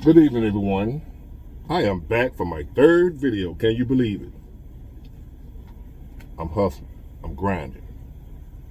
Good evening, everyone. I am back for my third video. Can you believe it? I'm hustling. I'm grinding.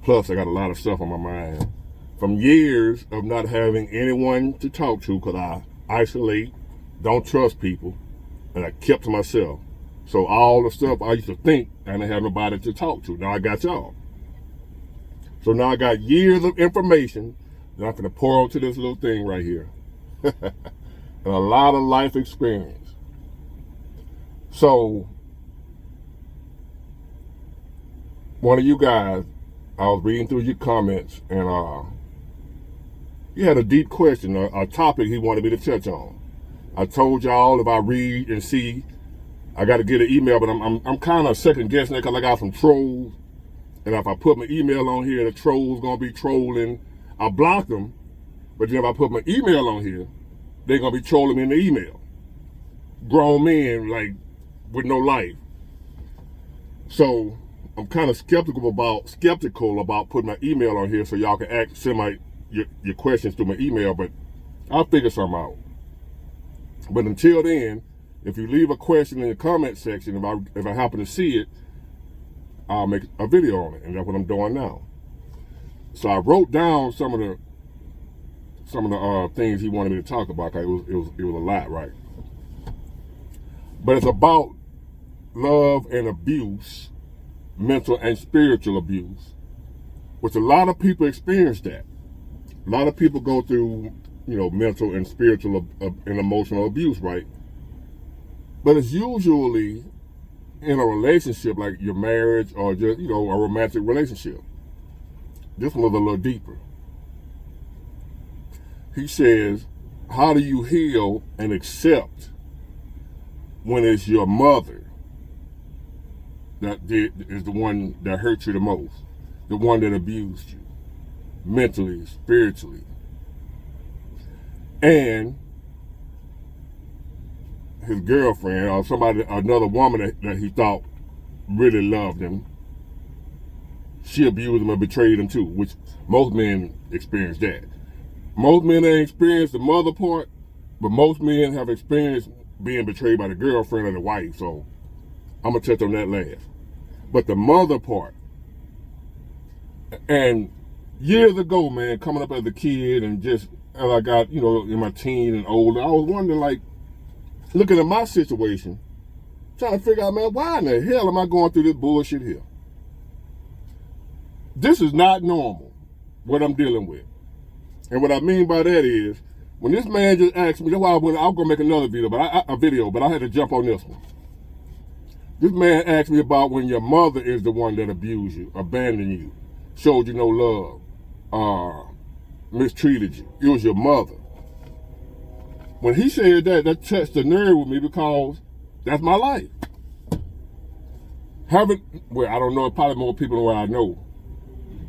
Plus, I got a lot of stuff on my mind from years of not having anyone to talk to because I isolate, don't trust people, and I kept to myself. So all the stuff I used to think I didn't have nobody to talk to. Now I got y'all. So now I got years of information that I'm going to pour onto this little thing right here. And a lot of life experience. So, one of you guys, I was reading through your comments, and you had a deep question, a topic he wanted me to touch on. I told y'all if I read and see, I got to get an email, but I'm kind of second guessing it because I got some trolls, and if I put my email on here, the trolls gonna be trolling. I block them, but then if I put my email on here, they're gonna be trolling me in the email. Grown men like with no life. So I'm kind of skeptical about putting my email on here so y'all can send your questions through my email, but I'll figure something out. But until then, if you leave a question in the comment section, if I happen to see it, I'll make a video on it, and that's what I'm doing now. So I wrote down some of the things he wanted me to talk about. It was a lot, right? But it's about love and abuse, mental and spiritual abuse, which a lot of people experience that. A lot of people go through, mental and spiritual and emotional abuse, right? But it's usually in a relationship like your marriage or just, a romantic relationship. This one was a little deeper. He says, how do you heal and accept when it's your mother that is the one that hurt you the most, the one that abused you mentally, spiritually, and his girlfriend or another woman that he thought really loved him, she abused him and betrayed him too, which most men experience that. Most men ain't experienced the mother part, but most men have experienced being betrayed by the girlfriend or the wife, so I'm going to touch on that last. But the mother part, and years ago, man, coming up as a kid and just as I got, in my teen and older, I was wondering, looking at my situation, trying to figure out, man, why in the hell am I going through this bullshit here? This is not normal, what I'm dealing with. And what I mean by that is, when this man just asked me, that's why I was going to make another video, but I had to jump on this one. This man asked me about when your mother is the one that abused you, abandoned you, showed you no love, mistreated you. It was your mother. When he said that touched the nerve with me because that's my life. I don't know, probably more people than what I know.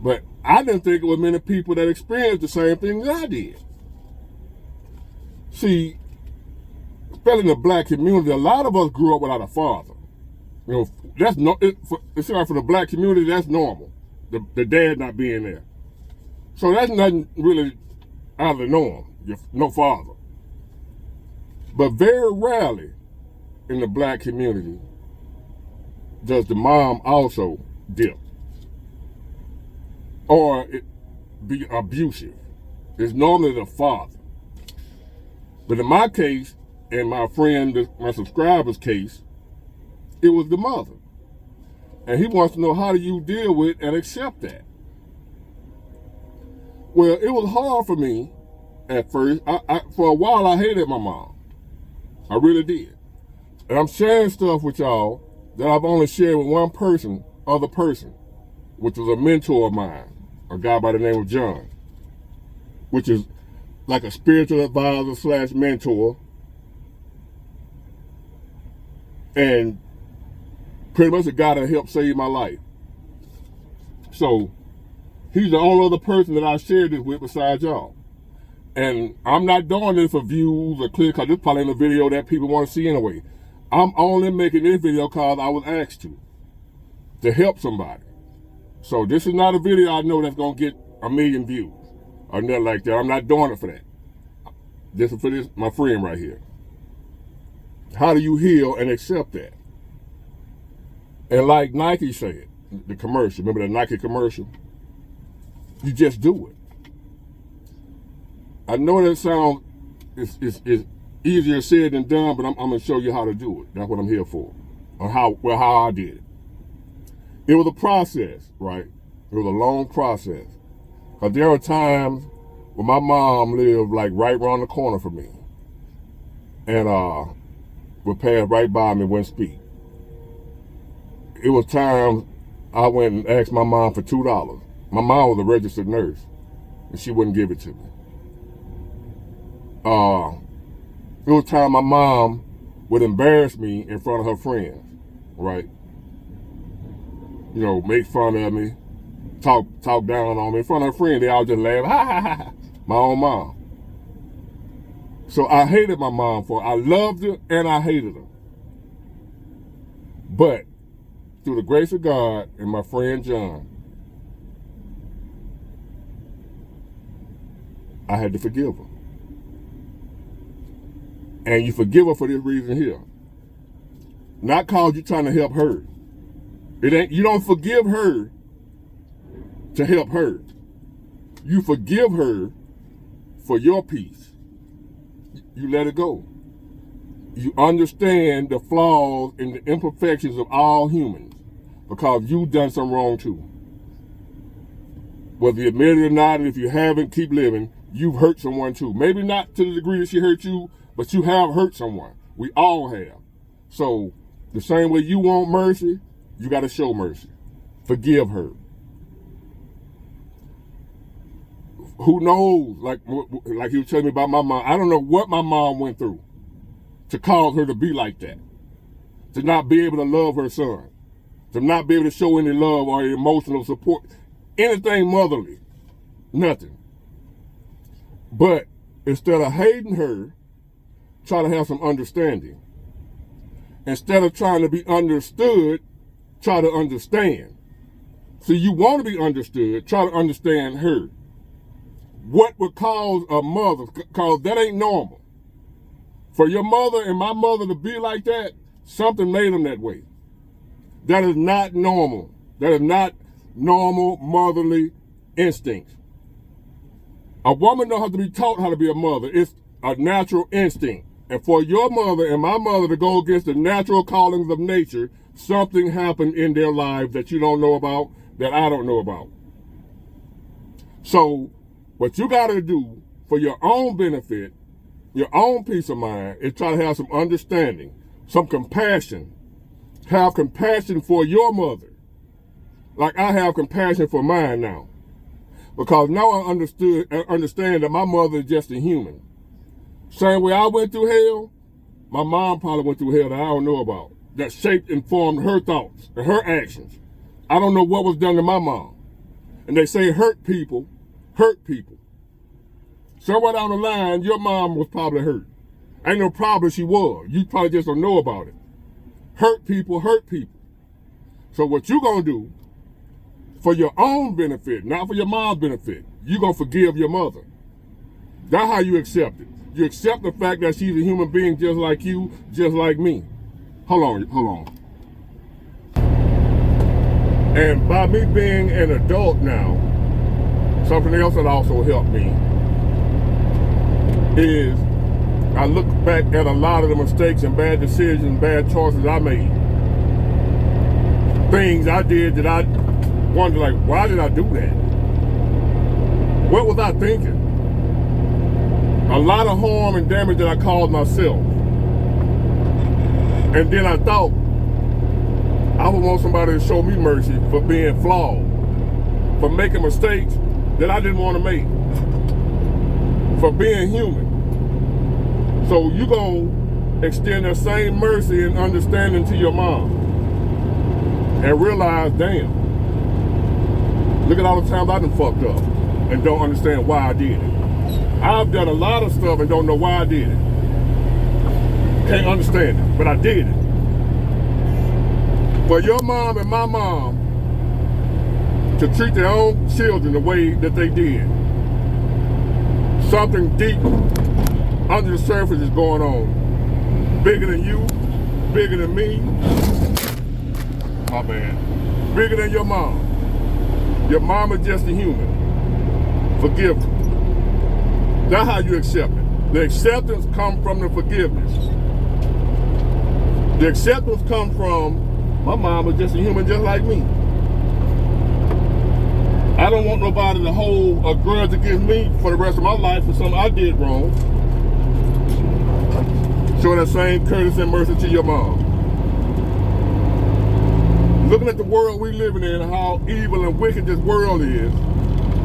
But I didn't think it was many people that experienced the same thing that I did. See, especially in the black community, a lot of us grew up without a father. That's it's like for the black community, that's normal. The dad not being there. So that's nothing really out of the norm. No father. But very rarely in the black community does the mom also dip or be abusive. It's normally the father. But in my case, and my subscriber's case, it was the mother. And he wants to know, how do you deal with and accept that? Well, it was hard for me at first. For a while, I hated my mom. I really did. And I'm sharing stuff with y'all that I've only shared with one other person, which was a mentor of mine, a guy by the name of John, which is like a spiritual advisor / mentor, and pretty much a guy that helped save my life. So he's the only other person that I shared this with besides y'all. And I'm not doing this for views or clicks, because this probably ain't a video that people want to see anyway. I'm only making this video because I was asked to help somebody. So this is not a video I know that's going to get 1 million views or nothing like that. I'm not doing it for that. This is for this, my friend right here. How do you heal and accept that? And like Nike said, the commercial, remember the Nike commercial? You just do it. I know that sounds is easier said than done, but I'm going to show you how to do it. That's what I'm here for. Or how I did it. It was a process, right? It was a long process. Because there are times when my mom lived like right around the corner from me. And would pass right by me, wouldn't speak. It was times I went and asked my mom for $2. My mom was a registered nurse, and she wouldn't give it to me. It was time my mom would embarrass me in front of her friends, right? You know, make fun of me, talk down on me. In front of her friends, they all just laugh, ha, ha, ha, ha. My own mom. So I hated my mom for it. I loved her and I hated her. But through the grace of God and my friend John, I had to forgive her. And you forgive her for this reason here. Not cause you're trying to help her. You don't forgive her to help her. You forgive her for your peace. You let it go. You understand the flaws and the imperfections of all humans because you've done some wrong too. Whether you admit it or not, and if you haven't, keep living. You've hurt someone too. Maybe not to the degree that she hurt you, but you have hurt someone. We all have. So the same way you want mercy, you got to show mercy. Forgive her. Who knows? Like he was telling me about my mom. I don't know what my mom went through to cause her to be like that. To not be able to love her son. To not be able to show any love or emotional support. Anything motherly. Nothing. But instead of hating her, try to have some understanding. Instead of trying to be understood, try to understand. So you want to be understood, try to understand her. What would cause a mother, because that ain't normal. For your mother and my mother to be like that, something made them that way. That is not normal. That is not normal motherly instincts. A woman don't have to be taught how to be a mother. It's a natural instinct. And for your mother and my mother to go against the natural callings of nature, something happened in their lives that you don't know about, that I don't know about. So what you got to do for your own benefit, your own peace of mind, is try to have some understanding, some compassion. Have compassion for your mother. Like I have compassion for mine now. Because now I understand that my mother is just a human. Same way I went through hell, my mom probably went through hell that I don't know about. That shaped and formed her thoughts and her actions. I don't know what was done to my mom. And they say hurt people. Somewhere down the line, your mom was probably hurt. Ain't no problem she was. You probably just don't know about it. Hurt people. So what you gonna do for your own benefit, not for your mom's benefit, you gonna forgive your mother. That's how you accept it. You accept the fact that she's a human being just like you, just like me. Hold on. And by me being an adult now, something else that also helped me is I look back at a lot of the mistakes and bad decisions, bad choices I made. Things I did that I wonder, like, why did I do that? What was I thinking? A lot of harm and damage that I caused myself. And then I thought, I would want somebody to show me mercy for being flawed, for making mistakes that I didn't want to make, for being human. So you gonna extend that same mercy and understanding to your mom and realize, damn, look at all the times I done fucked up and don't understand why I did it. I've done a lot of stuff and don't know why I did it. Can't understand it, but I did it. For your mom and my mom to treat their own children the way that they did, something deep under the surface is going on. Bigger than you, bigger than me. My bad. Bigger than your mom. Your mom is just a human. Forgive her. That's how you accept it. The acceptance comes from the forgiveness. The acceptance comes from, my mom is just a human just like me. I don't want nobody to hold a grudge against me for the rest of my life for something I did wrong. Show that same courtesy and mercy to your mom. Looking at the world we living in, how evil and wicked this world is,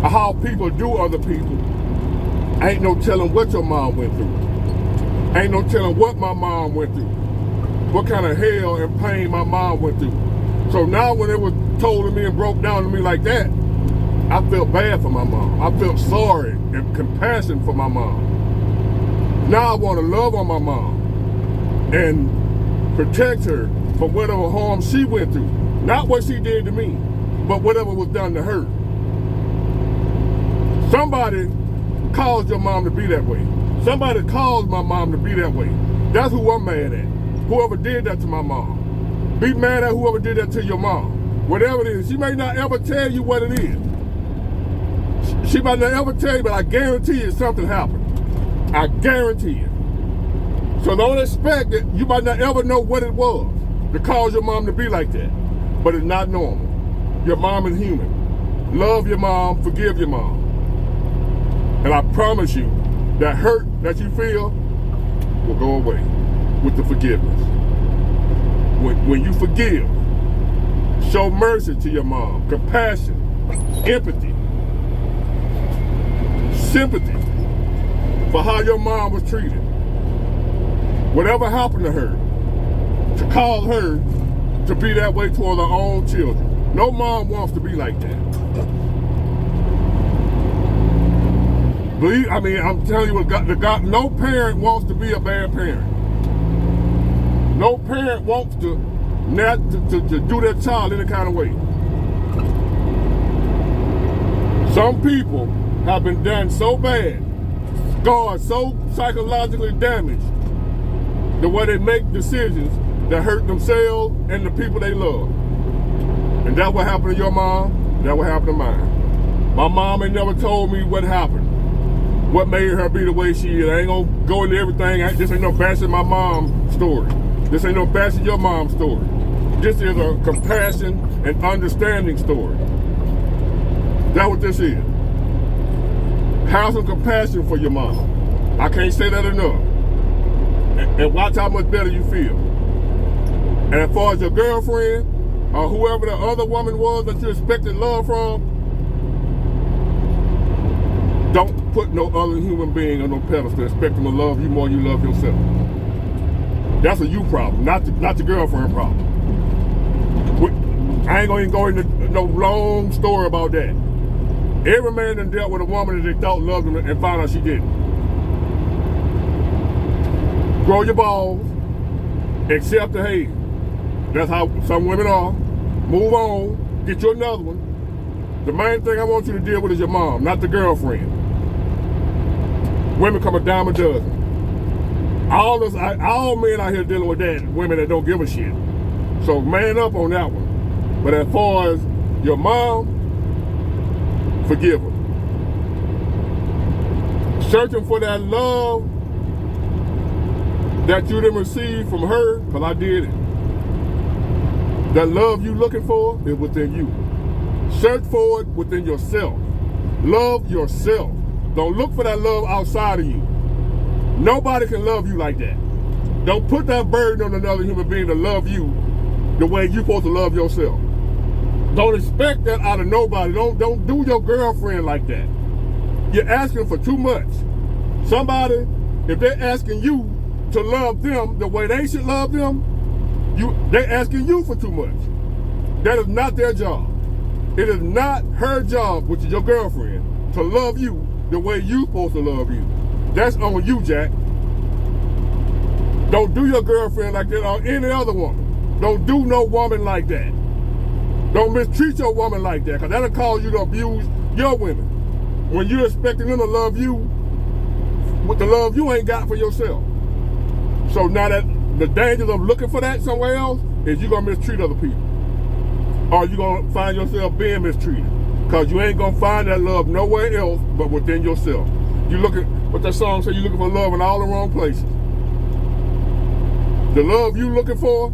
how people do other people, ain't no telling what your mom went through. Ain't no telling what my mom went through. What kind of hell and pain my mom went through. So now when it was told to me and broke down to me like that, I felt bad for my mom. I felt sorry and compassion for my mom. Now I want to love on my mom and protect her from whatever harm she went through. Not what she did to me, but whatever was done to her. Somebody caused your mom to be that way. Somebody caused my mom to be that way. That's who I'm mad at. Whoever did that to my mom. Be mad at whoever did that to your mom. Whatever it is, she may not ever tell you what it is. She might not ever tell you, but I guarantee you something happened. I guarantee it. So don't expect that you might not ever know what it was to cause your mom to be like that. But it's not normal. Your mom is human. Love your mom, forgive your mom. And I promise you, that hurt that you feel will go away with the forgiveness. When you forgive, show mercy to your mom, compassion, empathy, sympathy for how your mom was treated. Whatever happened to her, to cause her to be that way toward her own children. No mom wants to be like that. Believe, I mean, I'm telling you what God, no parent wants to be a bad parent. No parent wants to do their child any kind of way. Some people have been done so bad, scarred, so psychologically damaged, the way they make decisions that hurt themselves and the people they love. And that what happened to your mom, that what happened to mine. My mom ain't never told me what happened, what made her be the way she is. I ain't gonna go into everything. This ain't no bashing my mom's story. This ain't no bashing your mom's story. This is a compassion and understanding story. That's what this is. Have some compassion for your mom. I can't say that enough. And watch how much better you feel. And as far as your girlfriend, or whoever the other woman was that you expected love from, don't put no other human being on no pedestal, expect them to love you more than you love yourself. That's a you problem, not your girlfriend problem. I ain't gonna even go into no long story about that. Every man done dealt with a woman that they thought loved them and found out she didn't. Grow your balls, accept the hate. That's how some women are. Move on, get you another one. The main thing I want you to deal with is your mom, not the girlfriend. Women come a dime a dozen. All men out here dealing with that, women that don't give a shit. So man up on that one. But as far as your mom, forgive her. Searching for that love that you didn't receive from her, because I did it. That love you looking for is within you. Search for it within yourself. Love yourself. Don't look for that love outside of you. Nobody can love you like that. Don't put that burden on another human being to love you the way you're supposed to love yourself. Don't expect that out of nobody. Don't do your girlfriend like that. You're asking for too much. Somebody, if they're asking you to love them the way they should love them, they're asking you for too much. That is not their job. It is not her job, which is your girlfriend, to love you the way you're supposed to love you. That's on you, Jack. Don't do your girlfriend like that or any other woman. Don't do no woman like that. Don't mistreat your woman like that, because that'll cause you to abuse your women. When you're expecting them to love you with the love you ain't got for yourself. So now that the dangers of looking for that somewhere else is you're gonna mistreat other people. Or you're gonna find yourself being mistreated. Because you ain't gonna find that love nowhere else but within yourself. You look at what that song says, you're looking for love in all the wrong places. The love you looking for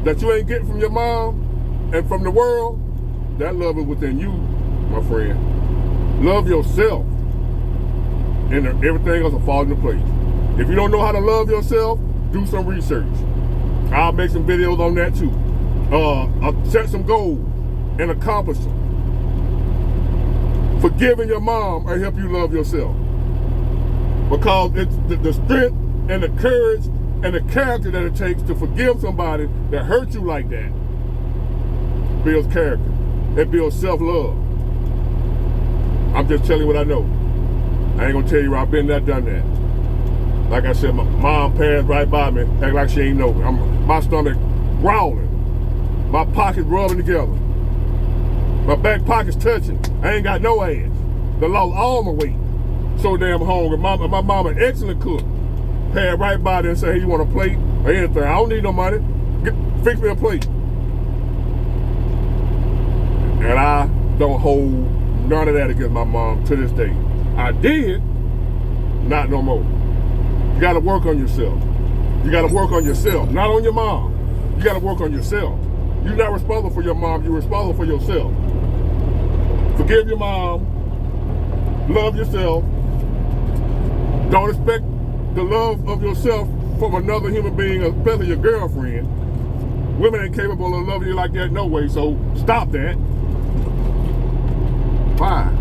that you ain't getting from your mom and from the world, that love is within you, my friend. Love yourself, and everything else will fall into place. If you don't know how to love yourself, do some research. I'll make some videos on that too. I'll set some goals and accomplish them. Forgiving your mom will help you love yourself. Because it's the strength and the courage and the character that it takes to forgive somebody that hurt you like that builds character. It builds self-love. I'm just telling you what I know. I ain't gonna tell you where I've been there, done that. Like I said, my mom passed right by me, act like she ain't know me. My stomach growling, my pockets rubbing together, my back pockets touching. I ain't got no ass. I lost all my weight. So damn hungry. My mom an excellent cook. Passed right by there and said, hey, you want a plate or anything? I don't need no money. Fix me a plate. And I don't hold none of that against my mom to this day. I did, not no more. You gotta work on yourself. You gotta work on yourself, not on your mom. You gotta work on yourself. You're not responsible for your mom, you're responsible for yourself. Forgive your mom, love yourself. Don't expect the love of yourself from another human being, especially your girlfriend. Women ain't capable of loving you like that no way, so stop that. Bye.